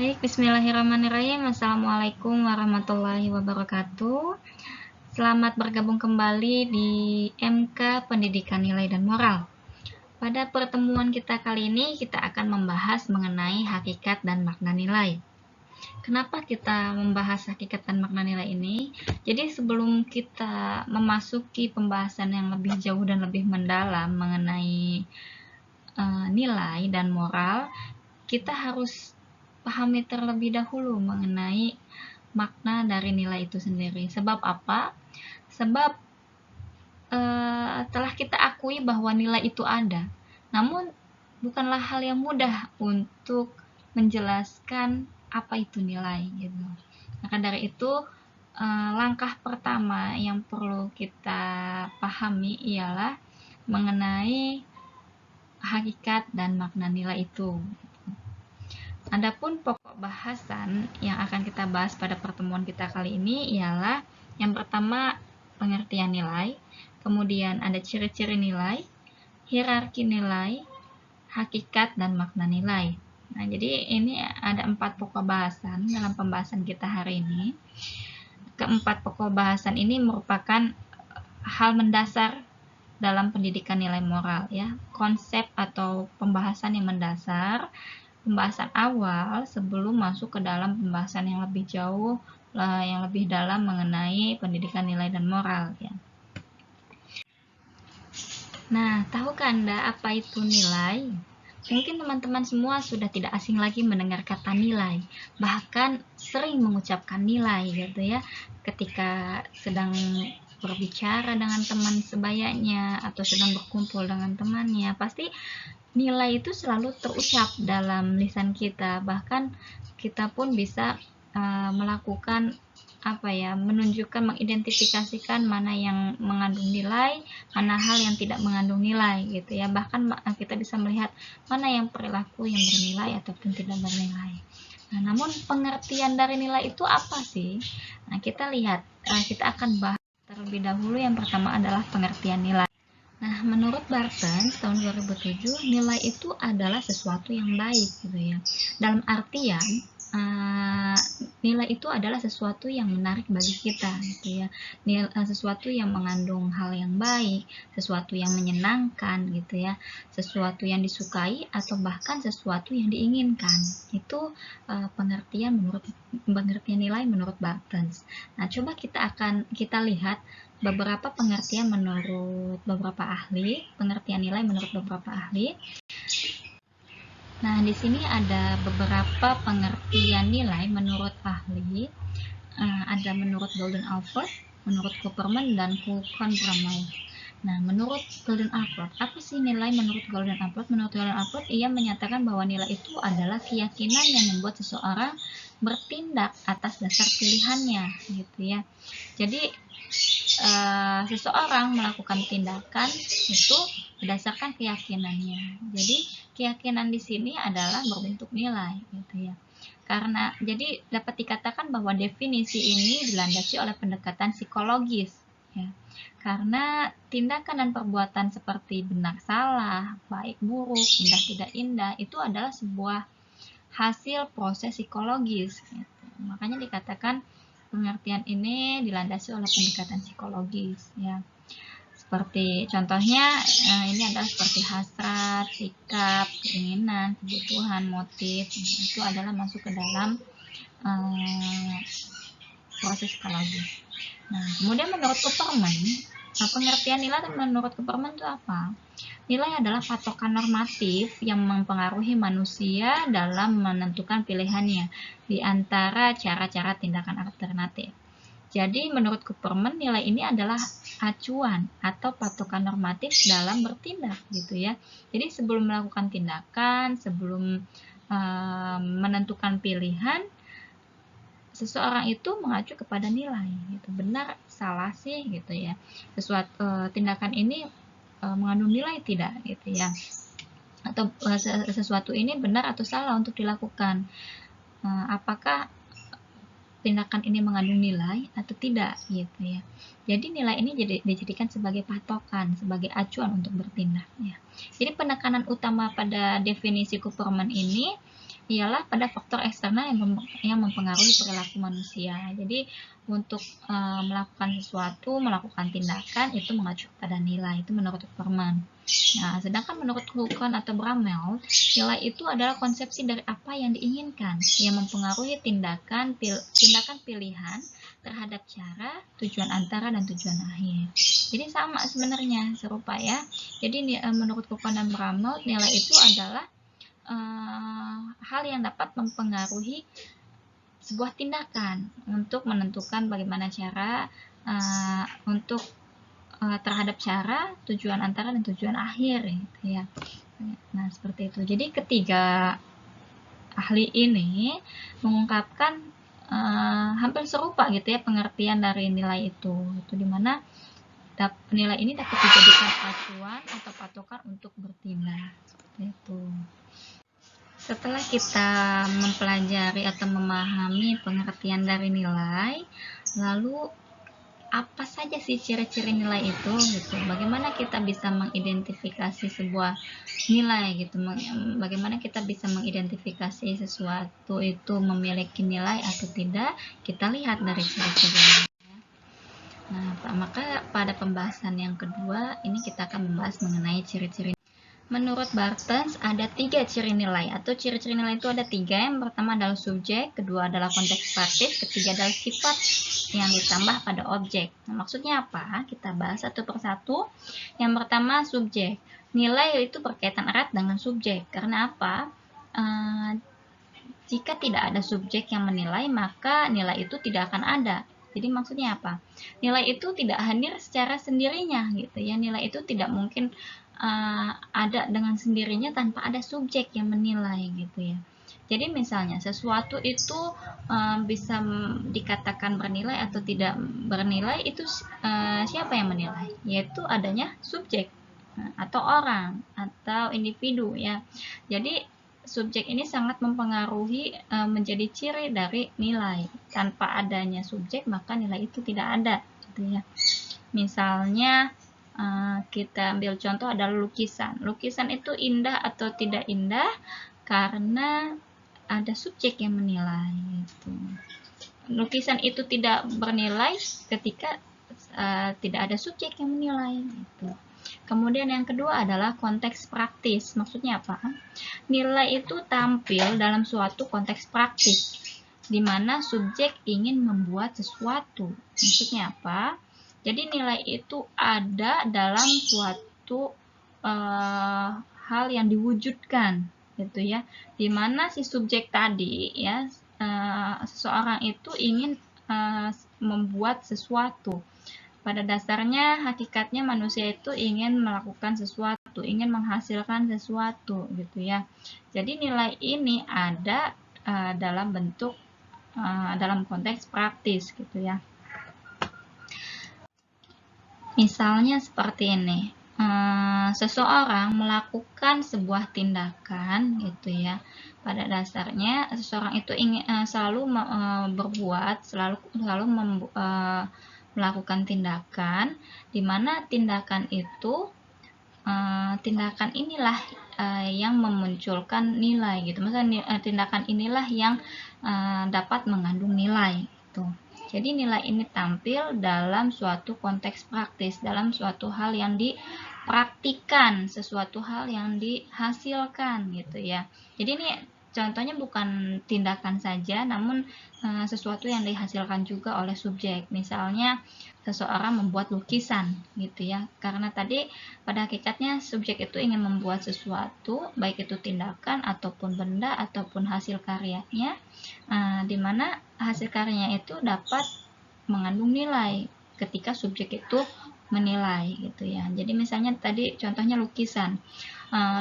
Baik, bismillahirrahmanirrahim. Assalamualaikum warahmatullahi wabarakatuh. Selamat bergabung kembali di MK Pendidikan Nilai dan Moral. Pada pertemuan kita kali ini, kita akan membahas mengenai hakikat dan makna nilai. Kenapa kita membahas hakikat dan makna nilai ini? Jadi sebelum kita memasuki pembahasan yang lebih jauh dan lebih mendalam mengenai nilai dan moral, kita harus pahami terlebih dahulu mengenai makna dari nilai itu sendiri. Sebab apa? Sebab telah kita akui bahwa nilai itu ada, namun bukanlah hal yang mudah untuk menjelaskan apa itu nilai gitu. Maka dari itu langkah pertama yang perlu kita pahami ialah mengenai hakikat dan makna nilai itu. Adapun pokok bahasan yang akan kita bahas pada pertemuan kita kali ini ialah yang pertama pengertian nilai, kemudian ada ciri-ciri nilai, hierarki nilai, hakikat dan makna nilai. Nah, jadi ini ada 4 pokok bahasan dalam pembahasan kita hari ini. Keempat pokok bahasan ini merupakan hal mendasar dalam pendidikan nilai moral ya, konsep atau pembahasan yang mendasar, pembahasan awal sebelum masuk ke dalam pembahasan yang lebih jauh, yang lebih dalam mengenai pendidikan nilai dan moral ya. Nah, tahukah Anda apa itu nilai? Mungkin teman-teman semua sudah tidak asing lagi mendengar kata nilai, bahkan sering mengucapkan nilai gitu ya, ketika sedang berbicara dengan teman sebayanya atau sedang berkumpul dengan temannya, pasti nilai itu selalu terucap dalam lisan kita. Bahkan kita pun bisa melakukan menunjukkan, mengidentifikasikan mana yang mengandung nilai, mana hal yang tidak mengandung nilai gitu ya. Bahkan kita bisa melihat mana yang perilaku yang bernilai ataupun tidak bernilai. Nah, namun pengertian dari nilai itu apa sih? Nah, kita lihat, kita akan bahas terlebih dahulu. Yang pertama adalah pengertian nilai. Nah, menurut Barthes tahun 2007, nilai itu adalah sesuatu yang baik gitu ya. Dalam artian nilai itu adalah sesuatu yang menarik bagi kita gitu ya. Sesuatu yang mengandung hal yang baik, sesuatu yang menyenangkan gitu ya, sesuatu yang disukai atau bahkan sesuatu yang diinginkan. Itu pengertian nilai menurut Barthes. Nah, coba kita lihat beberapa pengertian menurut beberapa ahli, pengertian nilai menurut beberapa ahli. Nah, di sini ada beberapa pengertian nilai menurut ahli. Ada menurut Golden Alford, menurut Cooperman, dan Kuhn-Bramall. Nah, menurut Golden Alford, apa sih nilai menurut Golden Alford? Menurut Golden Alford, ia menyatakan bahwa nilai itu adalah keyakinan yang membuat seseorang bertindak atas dasar pilihannya, gitu ya. Jadi seseorang melakukan tindakan itu berdasarkan keyakinannya. Jadi keyakinan di sini adalah berbentuk nilai, gitu ya. Karena jadi dapat dikatakan bahwa definisi ini dilandasi oleh pendekatan psikologis, ya. Karena tindakan dan perbuatan seperti benar salah, baik buruk, indah tidak indah itu adalah sebuah hasil proses psikologis, gitu. Makanya dikatakan pengertian ini dilandasi oleh pendekatan psikologis ya. Seperti contohnya ini adalah seperti hasrat, sikap, keinginan, kebutuhan, motif, itu adalah masuk ke dalam proses psikologis. Nah, kemudian menurut Cooperman, pengertian nilai menurut Cooperman itu apa? Nilai adalah patokan normatif yang mempengaruhi manusia dalam menentukan pilihannya di antara cara-cara tindakan alternatif. Jadi menurut Cooperman nilai ini adalah acuan atau patokan normatif dalam bertindak gitu ya. Jadi sebelum melakukan tindakan, sebelum menentukan pilihan, seseorang itu mengacu kepada nilai gitu. Benar salah sih gitu ya. Tindakan ini mengandung nilai tidak gitu ya. Atau sesuatu ini benar atau salah untuk dilakukan. Apakah tindakan ini mengandung nilai atau tidak gitu ya. Jadi nilai ini dijadikan sebagai patokan, sebagai acuan untuk bertindak ya. Jadi penekanan utama pada definisi Cooperman ini ialah pada faktor eksternal yang mempengaruhi perilaku manusia. Jadi untuk melakukan sesuatu, melakukan tindakan itu mengacu pada nilai, itu menurut Fuhrman. Nah, sedangkan menurut Kulkan atau Bramel, nilai itu adalah konsepsi dari apa yang diinginkan, yang mempengaruhi tindakan pilihan terhadap cara, tujuan antara, dan tujuan akhir. Jadi sama sebenarnya, serupa ya. Jadi menurut Kulkan dan Bramel, nilai itu adalah hal yang dapat mempengaruhi sebuah tindakan untuk menentukan bagaimana cara untuk terhadap cara, tujuan antara, dan tujuan akhir gitu ya. Nah, seperti itu. Jadi ketiga ahli ini mengungkapkan hampir serupa gitu ya pengertian dari nilai itu dimana nilai ini dapat dijadikan acuan atau patokan untuk bertindak, seperti itu. Setelah kita mempelajari atau memahami pengertian dari nilai, lalu apa saja sih ciri-ciri nilai itu gitu? Bagaimana kita bisa mengidentifikasi sebuah nilai gitu? Bagaimana kita bisa mengidentifikasi sesuatu itu memiliki nilai atau tidak? Kita lihat dari ciri-cirinya. Nah, maka pada pembahasan yang kedua ini kita akan membahas mengenai ciri-ciri. Menurut Bartens ada 3 ciri nilai atau ciri-ciri nilai itu ada 3. Yang pertama adalah subjek, kedua adalah konteks praktis, ketiga adalah sifat yang ditambah pada objek. Nah, maksudnya apa? Kita bahas satu persatu. Yang pertama subjek. Nilai itu berkaitan erat dengan subjek. Karena apa? Jika tidak ada subjek yang menilai, maka nilai itu tidak akan ada. Jadi maksudnya apa? Nilai itu tidak hadir secara sendirinya gitu ya. Nilai itu tidak mungkin ada dengan sendirinya tanpa ada subjek yang menilai gitu ya. Jadi misalnya sesuatu itu bisa dikatakan bernilai atau tidak bernilai itu siapa yang menilai? Yaitu adanya subjek atau orang atau individu ya. Jadi subjek ini sangat mempengaruhi menjadi ciri dari nilai. Tanpa adanya subjek maka nilai itu tidak ada gitu ya. Misalnya kita ambil contoh adalah lukisan. Lukisan itu indah atau tidak indah karena ada subjek yang menilai gitu. Lukisan itu tidak bernilai ketika tidak ada subjek yang menilai gitu. Kemudian yang kedua adalah konteks praktis. Maksudnya apa? Nilai itu tampil dalam suatu konteks praktis di mana subjek ingin membuat sesuatu. Maksudnya apa? Jadi nilai itu ada dalam suatu hal yang diwujudkan gitu ya. Di mana si subjek tadi ya seseorang itu ingin membuat sesuatu. Pada dasarnya hakikatnya manusia itu ingin melakukan sesuatu, ingin menghasilkan sesuatu gitu ya. Jadi nilai ini ada dalam bentuk dalam konteks praktis gitu ya. Misalnya seperti ini, seseorang melakukan sebuah tindakan gitu ya. Pada dasarnya seseorang itu ingin selalu berbuat, selalu melakukan tindakan, di mana tindakan itu tindakan inilah yang memunculkan nilai gitu. Misalnya tindakan inilah yang dapat mengandung nilai gitu. Jadi nilai ini tampil dalam suatu konteks praktis, dalam suatu hal yang dipraktikan, sesuatu hal yang dihasilkan gitu ya. Jadi ini contohnya bukan tindakan saja, namun sesuatu yang dihasilkan juga oleh subjek. Misalnya seseorang membuat lukisan gitu ya. Karena tadi pada hakikatnya subjek itu ingin membuat sesuatu, baik itu tindakan ataupun benda ataupun hasil karyanya, di mana hasil karyanya itu dapat mengandung nilai ketika subjek itu menilai gitu ya. Jadi misalnya tadi contohnya lukisan.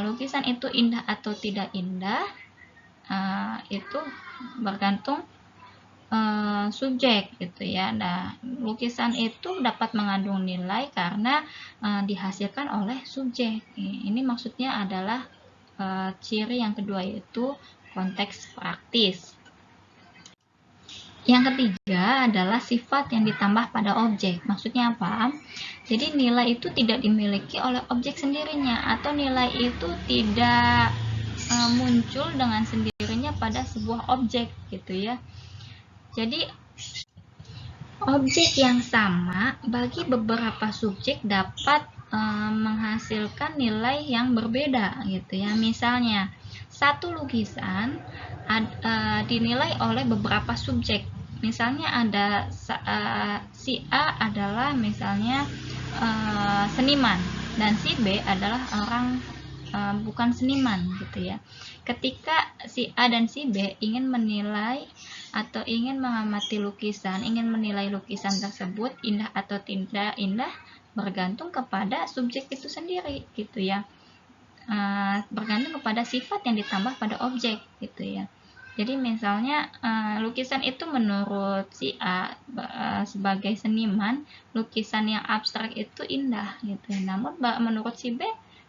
Lukisan itu indah atau tidak indah itu bergantung subjek gitu ya. Nah, lukisan itu dapat mengandung nilai karena dihasilkan oleh subjek. Ini maksudnya adalah ciri yang kedua, yaitu konteks praktis. Yang ketiga adalah sifat yang ditambah pada objek. Maksudnya apa? Jadi nilai itu tidak dimiliki oleh objek sendirinya, atau nilai itu tidak muncul dengan sendirinya kepada sebuah objek gitu ya. Jadi objek yang sama bagi beberapa subjek dapat menghasilkan nilai yang berbeda gitu ya. Misalnya satu lukisan dinilai oleh beberapa subjek. Misalnya ada si A adalah misalnya seniman dan si B adalah orang bukan seniman gitu ya. Ketika si A dan si B ingin menilai atau ingin mengamati lukisan, ingin menilai lukisan tersebut indah atau tidak indah, bergantung kepada subjek itu sendiri gitu ya. Bergantung kepada sifat yang ditambah pada objek gitu ya. Jadi misalnya lukisan itu menurut si A sebagai seniman, lukisan yang abstrak itu indah gitu. Namun menurut si B,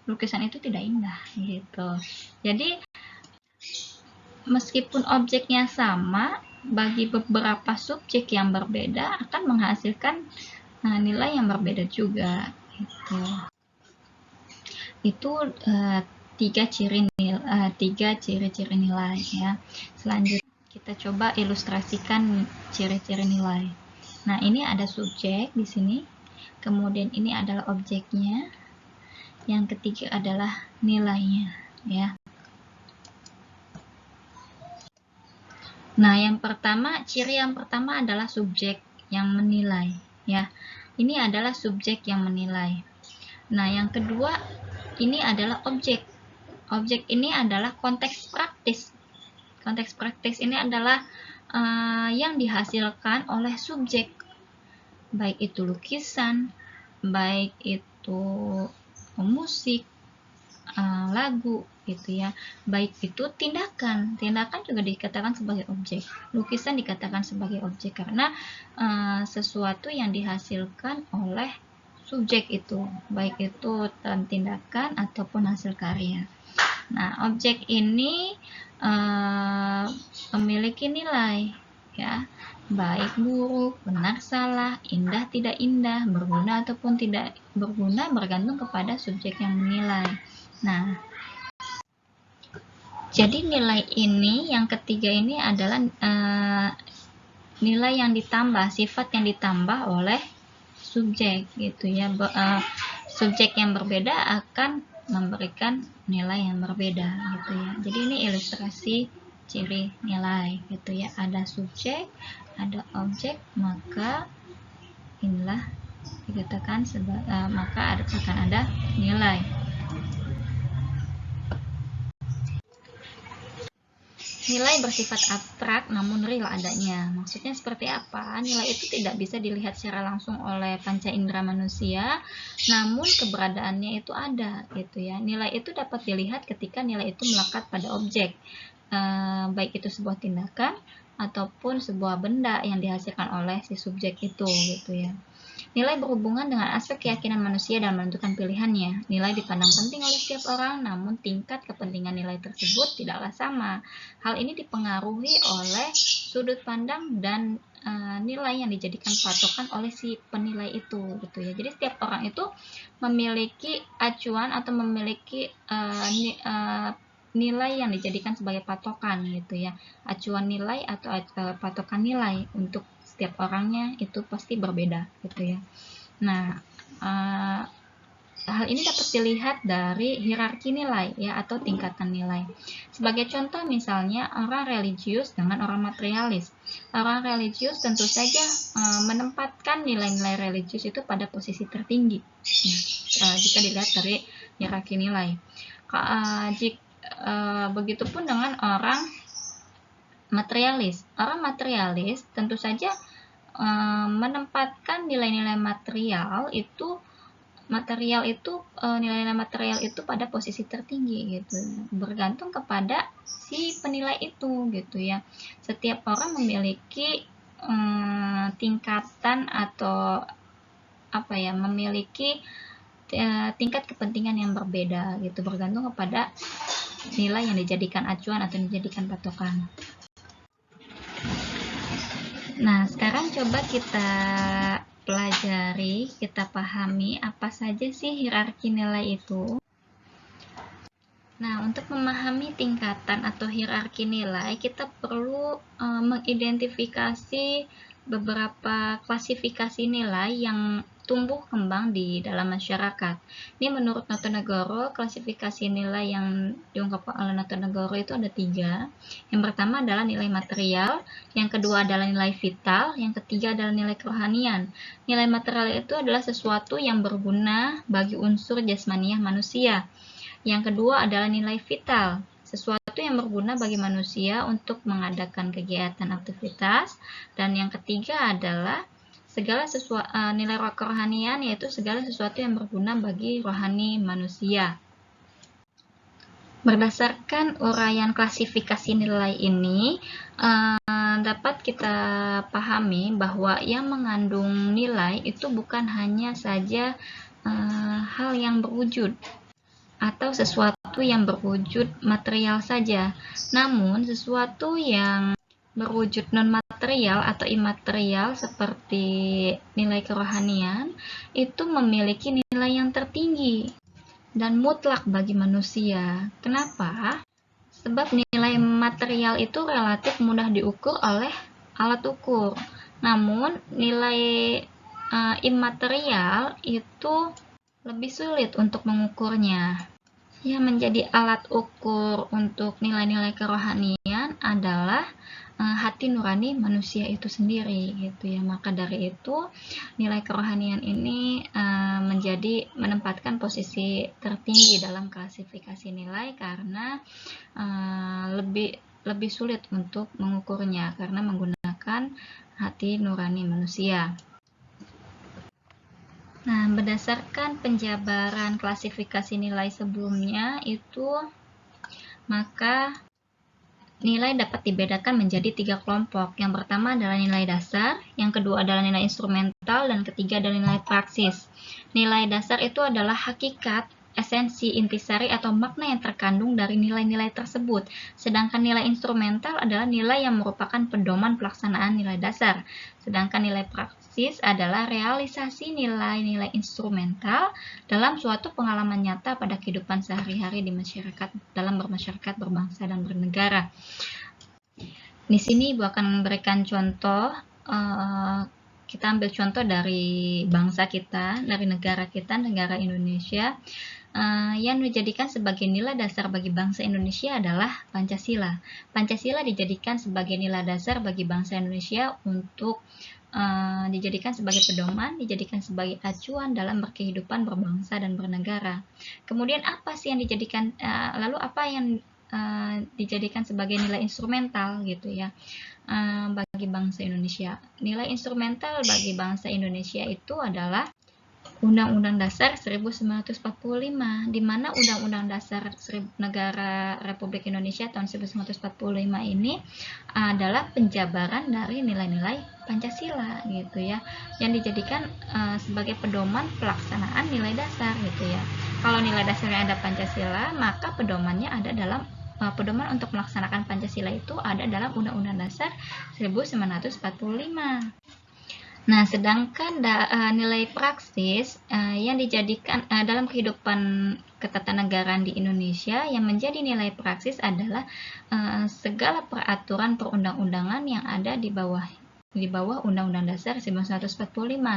lukisan itu tidak indah gitu. Jadi meskipun objeknya sama, bagi beberapa subjek yang berbeda akan menghasilkan nilai yang berbeda juga gitu. Itu tiga ciri-ciri nilai ya. Selanjutnya kita coba ilustrasikan ciri-ciri nilai. Nah, ini ada subjek di sini. Kemudian ini adalah objeknya. Yang ketiga adalah nilainya ya. Nah, ciri yang pertama adalah subjek yang menilai ya. Ini adalah subjek yang menilai. Nah, yang kedua ini adalah objek. Objek ini adalah konteks praktis. Konteks praktis ini adalah yang dihasilkan oleh subjek. Baik itu lukisan, baik itu musik, lagu gitu ya. Baik itu tindakan juga dikatakan sebagai objek. Lukisan dikatakan sebagai objek karena sesuatu yang dihasilkan oleh subjek itu, baik itu tindakan ataupun hasil karya. Nah, objek ini memiliki nilai ya, baik buruk, benar salah, indah tidak indah, berguna ataupun tidak berguna, bergantung kepada subjek yang menilai. Nah, jadi nilai ini yang ketiga ini adalah nilai yang ditambah, sifat yang ditambah oleh subjek gitu ya. Subjek yang berbeda akan memberikan nilai yang berbeda gitu ya. Jadi ini ilustrasi ciri nilai gitu ya. Ada subjek, ada objek, maka inilah dikatakan maka akan ada nilai. Nilai bersifat abstrak namun real adanya. Maksudnya seperti apa? Nilai itu tidak bisa dilihat secara langsung oleh panca indera manusia, namun keberadaannya itu ada gitu ya. Nilai itu dapat dilihat ketika nilai itu melekat pada objek, baik itu sebuah tindakan ataupun sebuah benda yang dihasilkan oleh si subjek itu gitu ya. Nilai berhubungan dengan aspek keyakinan manusia dan menentukan pilihannya. Nilai dipandang penting oleh setiap orang, namun tingkat kepentingan nilai tersebut tidaklah sama. Hal ini dipengaruhi oleh sudut pandang dan nilai yang dijadikan patokan oleh si penilai itu, gitu ya. Jadi setiap orang itu memiliki acuan atau memiliki nilai yang dijadikan sebagai patokan, gitu ya. Acuan nilai atau patokan nilai untuk setiap orangnya itu pasti berbeda gitu ya. Nah, hal ini dapat dilihat dari hierarki nilai ya atau tingkatan nilai. Sebagai contoh misalnya orang religius dengan orang materialis. Orang religius tentu saja menempatkan nilai-nilai religius itu pada posisi tertinggi. Jika dilihat dari hierarki nilai. Begitupun dengan orang materialis. Orang materialis tentu saja menempatkan nilai-nilai material itu nilai-nilai material itu pada posisi tertinggi gitu, bergantung kepada si penilai itu gitu ya. Setiap orang memiliki tingkatan atau memiliki tingkat kepentingan yang berbeda gitu, bergantung kepada nilai yang dijadikan acuan atau dijadikan patokan. Nah, sekarang coba kita pelajari, kita pahami apa saja sih hierarki nilai itu. Nah, untuk memahami tingkatan atau hierarki nilai, kita perlu mengidentifikasi beberapa klasifikasi nilai yang tumbuh kembang di dalam masyarakat. Ini menurut Notonegoro, klasifikasi nilai yang diungkapkan oleh Notonegoro itu ada 3. Yang pertama adalah nilai material, yang kedua adalah nilai vital, yang ketiga adalah nilai kerohanian. Nilai material itu adalah sesuatu yang berguna bagi unsur jasmaniah manusia. Yang kedua adalah nilai vital, sesuatu yang berguna bagi manusia untuk mengadakan kegiatan aktivitas. Dan yang ketiga adalah nilai kerohanian, yaitu segala sesuatu yang berguna bagi rohani manusia. Berdasarkan uraian klasifikasi nilai ini, dapat kita pahami bahwa yang mengandung nilai itu bukan hanya saja hal yang berwujud atau sesuatu yang berwujud material saja, namun sesuatu yang berwujud non-material atau imaterial seperti nilai kerohanian itu memiliki nilai yang tertinggi dan mutlak bagi manusia. Kenapa? Sebab nilai material itu relatif mudah diukur oleh alat ukur, namun nilai imaterial itu lebih sulit untuk mengukurnya. Yang menjadi alat ukur untuk nilai-nilai kerohanian adalah hati nurani manusia itu sendiri, gitu ya. Maka dari itu nilai kerohanian ini menempatkan posisi tertinggi dalam klasifikasi nilai karena lebih sulit untuk mengukurnya karena menggunakan hati nurani manusia. Nah, berdasarkan penjabaran klasifikasi nilai sebelumnya itu, maka nilai dapat dibedakan menjadi 3 kelompok. Yang pertama adalah nilai dasar, yang kedua adalah nilai instrumental, dan ketiga adalah nilai praksis. Nilai dasar itu adalah hakikat, esensi, intisari, atau makna yang terkandung dari nilai-nilai tersebut. Sedangkan nilai instrumental adalah nilai yang merupakan pedoman pelaksanaan nilai dasar. Sedangkan nilai praksis adalah realisasi nilai-nilai instrumental dalam suatu pengalaman nyata pada kehidupan sehari-hari di masyarakat, dalam bermasyarakat, berbangsa, dan bernegara. Di sini Ibu akan memberikan contoh, kita ambil contoh dari bangsa kita, dari negara kita, negara Indonesia. Yang dijadikan sebagai nilai dasar bagi bangsa Indonesia adalah Pancasila. Pancasila dijadikan sebagai nilai dasar bagi bangsa Indonesia untuk dijadikan sebagai pedoman, dijadikan sebagai acuan dalam berkehidupan, berbangsa, dan bernegara. Kemudian apa sih yang dijadikan, lalu apa yang dijadikan sebagai nilai instrumental gitu ya bagi bangsa Indonesia? Nilai instrumental bagi bangsa Indonesia itu adalah Undang-Undang Dasar 1945, di mana Undang-Undang Dasar Negara Republik Indonesia tahun 1945 ini adalah penjabaran dari nilai-nilai Pancasila gitu ya, yang dijadikan sebagai pedoman pelaksanaan nilai dasar gitu ya. Kalau nilai dasarnya ada Pancasila, maka pedomannya ada dalam pedoman untuk melaksanakan Pancasila itu ada dalam Undang-Undang Dasar 1945. Nah, sedangkan nilai praksis yang dijadikan dalam kehidupan ketatanegaraan di Indonesia, yang menjadi nilai praksis adalah segala peraturan perundang-undangan yang ada di bawah Undang-Undang Dasar 1945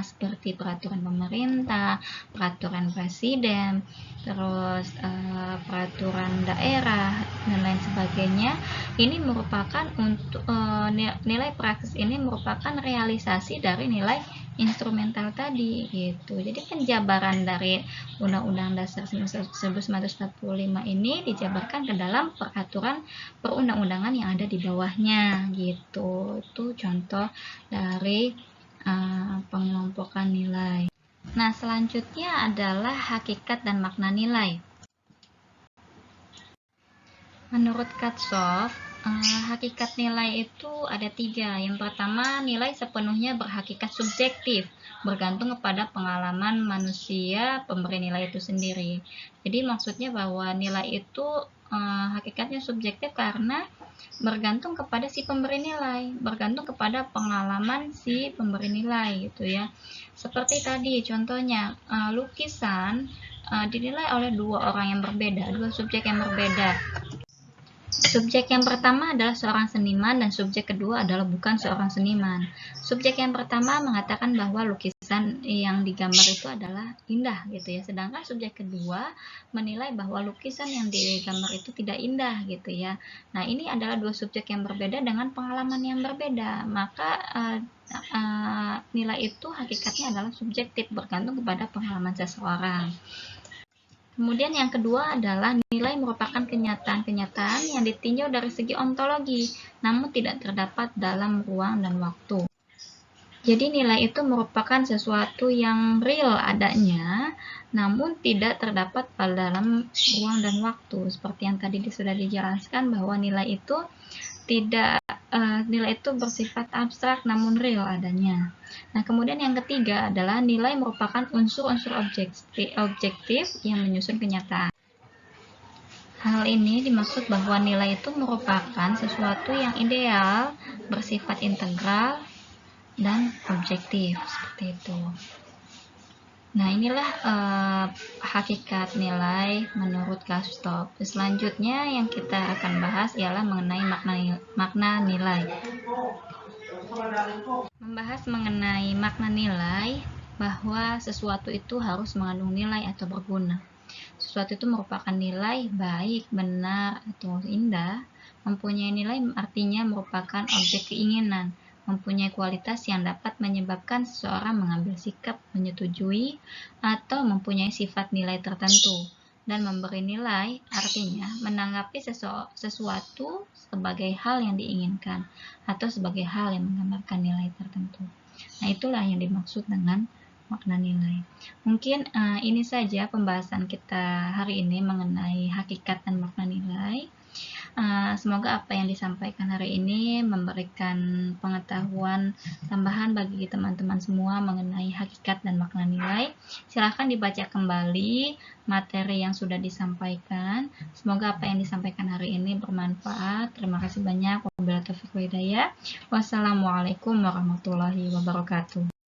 seperti peraturan pemerintah, peraturan presiden, terus peraturan daerah dan lain sebagainya. Ini merupakan untuk nilai praksis ini merupakan realisasi dari nilai instrumental tadi gitu. Jadi penjabaran dari Undang-Undang Dasar 1945 ini dijabarkan ke dalam peraturan perundang-undangan yang ada di bawahnya gitu. Itu contoh dari pengelompokan nilai. Nah, selanjutnya adalah hakikat dan makna nilai. Menurut Katsof, hakikat nilai itu ada 3. Yang pertama, nilai sepenuhnya berhakikat subjektif, bergantung kepada pengalaman manusia pemberi nilai itu sendiri. Jadi maksudnya bahwa nilai itu hakikatnya subjektif karena bergantung kepada si pemberi nilai, bergantung kepada pengalaman si pemberi nilai gitu ya. Seperti tadi contohnya lukisan dinilai oleh dua orang yang berbeda, dua subjek yang berbeda. Subjek yang pertama adalah seorang seniman dan subjek kedua adalah bukan seorang seniman. Subjek yang pertama mengatakan bahwa lukisan yang digambar itu adalah indah gitu ya. Sedangkan subjek kedua menilai bahwa lukisan yang digambar itu tidak indah gitu ya. Nah, ini adalah dua subjek yang berbeda dengan pengalaman yang berbeda. Maka nilai itu hakikatnya adalah subjektif, bergantung kepada pengalaman seseorang. Kemudian yang kedua adalah nilai merupakan kenyataan-kenyataan yang ditinjau dari segi ontologi, namun tidak terdapat dalam ruang dan waktu. Jadi nilai itu merupakan sesuatu yang real adanya, namun tidak terdapat pada dalam ruang dan waktu. Seperti yang tadi sudah dijelaskan bahwa nilai itu nilai itu bersifat abstrak namun real adanya. Nah, kemudian yang ketiga adalah nilai merupakan unsur-unsur objektif yang menyusun kenyataan. Hal ini dimaksud bahwa nilai itu merupakan sesuatu yang ideal, bersifat integral, dan objektif, seperti itu. Nah, inilah hakikat nilai menurut Kastop. Selanjutnya yang kita akan bahas ialah mengenai makna nilai. Membahas mengenai makna nilai, bahwa sesuatu itu harus mengandung nilai atau berguna. Sesuatu itu merupakan nilai baik, benar, atau indah. Mempunyai nilai artinya merupakan objek keinginan, mempunyai kualitas yang dapat menyebabkan seseorang mengambil sikap menyetujui atau mempunyai sifat nilai tertentu. Dan memberi nilai artinya menanggapi sesuatu sebagai hal yang diinginkan atau sebagai hal yang menggambarkan nilai tertentu. Nah, itulah yang dimaksud dengan makna nilai. Mungkin ini saja pembahasan kita hari ini mengenai hakikat dan makna nilai. Semoga apa yang disampaikan hari ini memberikan pengetahuan tambahan bagi teman-teman semua mengenai hakikat dan makna nilai. Silahkan dibaca kembali materi yang sudah disampaikan. Semoga apa yang disampaikan hari ini bermanfaat. Terima kasih banyak. Wabillahi taufiq wal hidayah. Wassalamualaikum warahmatullahi wabarakatuh.